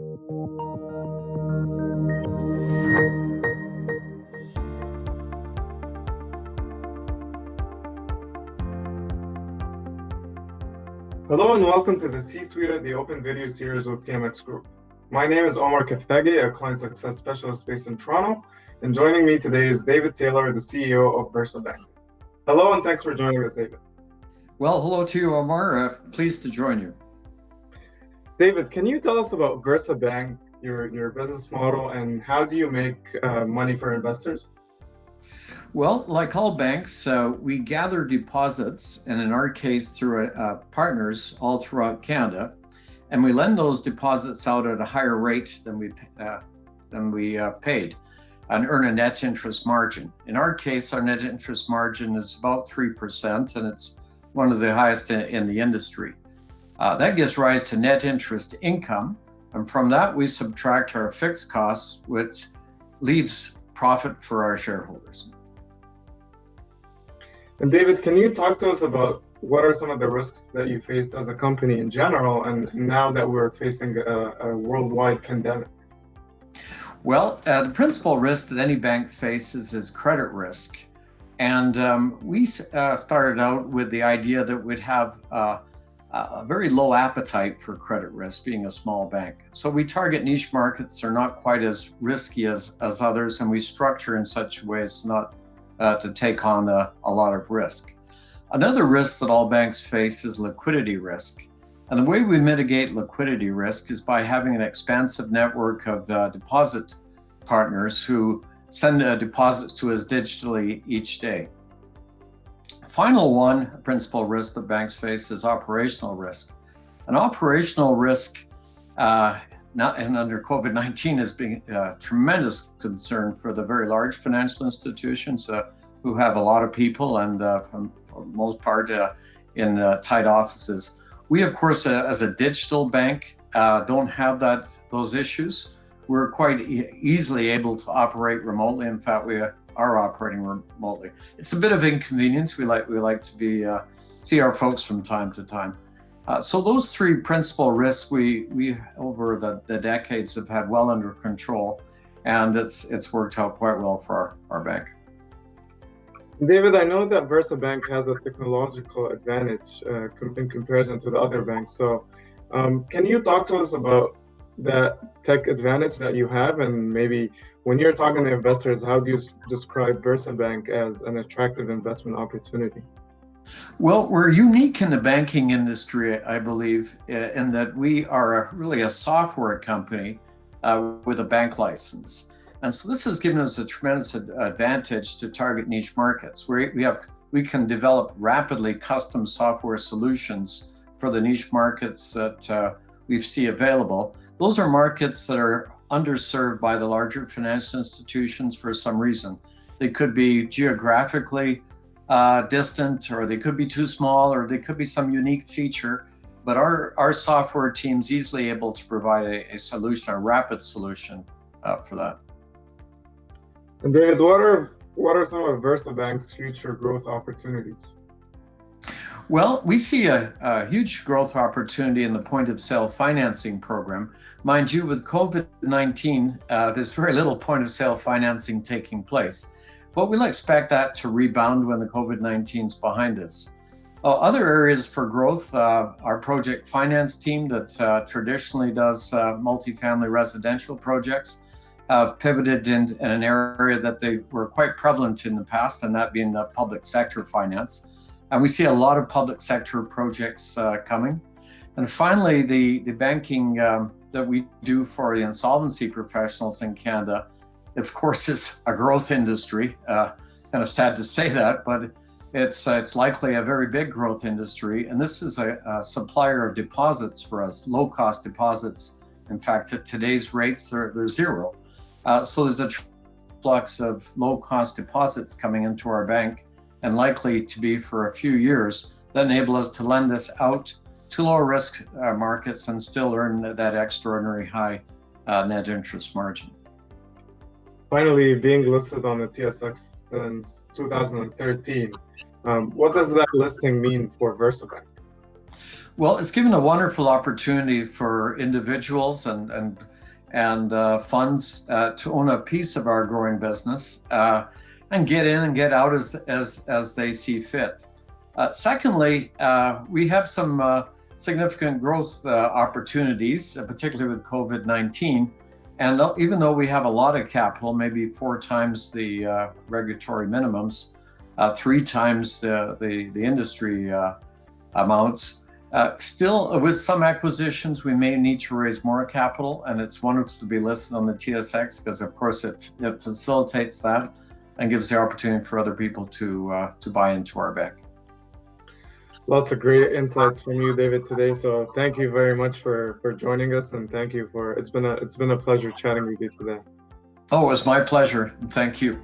Hello and welcome to the C-Suite of the Open Video series with TMX Group. My name is Omar Kathagi, a client success specialist based in Toronto, and joining me today is David Taylor, the CEO of VersaBank. Hello and thanks for joining us, David. Well, hello to you, Omar. Pleased to join you. David, can you tell us about VersaBank, your business model, and how do you make money for investors? Well, like all banks, we gather deposits, and in our case, through partners all throughout Canada, and we lend those deposits out at a higher rate than we paid, and earn a net interest margin. In our case, our net interest margin is about 3%, and it's one of the highest in the industry. That gives rise to net interest income, and from that we subtract our fixed costs, which leaves profit for our shareholders. And David, can you talk to us about what are some of the risks that you faced as a company in general, and now that we're facing a worldwide pandemic? Well, the principal risk that any bank faces is credit risk. And we started out with the idea that we'd have a very low appetite for credit risk, being a small bank. So we target niche markets that are not quite as risky as others, and we structure in such a way as not to take on a lot of risk. Another risk that all banks face is liquidity risk. And the way we mitigate liquidity risk is by having an expansive network of deposit partners who send deposits to us digitally each day. Final one, principal risk that banks face is operational risk. And operational risk, under COVID-19, has been a tremendous concern for the very large financial institutions who have a lot of people and for the most part in tight offices. We, of course, as a digital bank, don't have those issues. We're quite easily able to operate remotely. In fact, we are operating remotely. It's a bit of inconvenience. We like to see our folks from time to time. So those three principal risks we over the decades have had well under control, and it's worked out quite well for our bank. David, I know that VersaBank has a technological advantage in comparison to the other banks. So can you talk to us about that tech advantage that you have, and maybe when you're talking to investors, how do you describe VersaBank as an attractive investment opportunity? Well, we're unique in the banking industry, I believe, in that we are really a software company with a bank license. And so this has given us a tremendous advantage to target niche markets. We can develop rapidly custom software solutions for the niche markets that we see available. Those are markets that are underserved by the larger financial institutions for some reason. They could be geographically distant, or they could be too small, or they could be some unique feature. But our software team's easily able to provide a solution, a rapid solution for that. And David, what are some of VersaBank's future growth opportunities? Well, we see a huge growth opportunity in the point of sale financing program. Mind you, with COVID-19, there's very little point of sale financing taking place. But we'll expect that to rebound when the COVID-19 is behind us. Other areas for growth, our project finance team that traditionally does multifamily residential projects have pivoted in an area that they were quite prevalent in the past, and that being public sector finance. And we see a lot of public sector projects coming. And finally, the banking that we do for the insolvency professionals in Canada, of course, is a growth industry. Kind of sad to say that, but it's likely a very big growth industry. And this is a supplier of deposits for us, low-cost deposits. In fact, at today's rates, they're zero. So there's a flux of low-cost deposits coming into our bank, and likely to be for a few years, that enable us to lend this out to lower risk markets and still earn that extraordinary high net interest margin. Finally, being listed on the TSX since 2013, what does that listing mean for VersaBank? Well, it's given a wonderful opportunity for individuals and and funds to own a piece of our growing business and get in and get out as they see fit. Secondly, we have some significant growth opportunities, particularly with COVID-19. And even though we have a lot of capital, maybe 4 times the regulatory minimums, 3 times the industry amounts, still with some acquisitions, we may need to raise more capital, and it's wonderful to be listed on the TSX because, of course, it facilitates that and gives the opportunity for other people to buy into our bank. Lots of great insights from you, David, today. So thank you very much for joining us, and thank you for it's been a pleasure chatting with you today. Oh, it was my pleasure. Thank you.